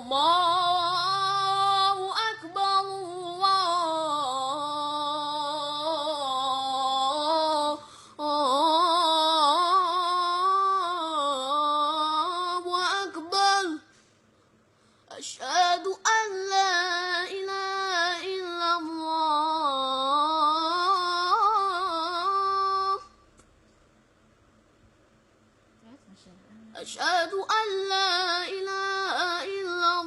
الله أكبر الله أكبر أشهد أن لا إله إلا الله أشهد أن لا إله إلا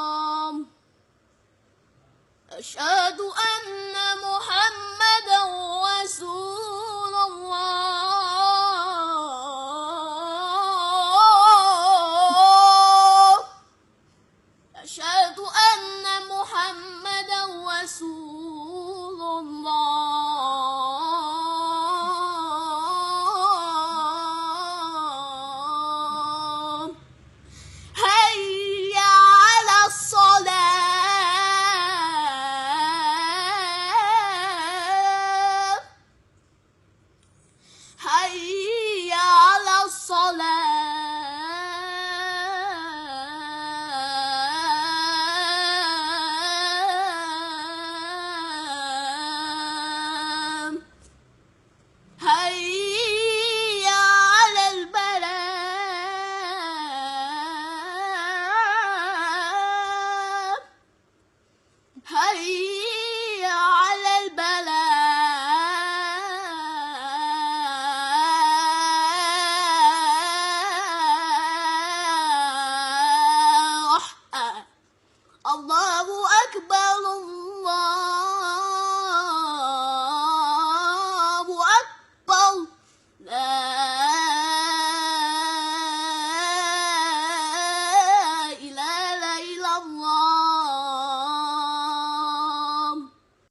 الله أشهد أن محمدا رسول الله أشهد أن محمدا رسول الله هيا على الصلاة هيا على الصلاة هيا على البلاء هيا على البلاء الله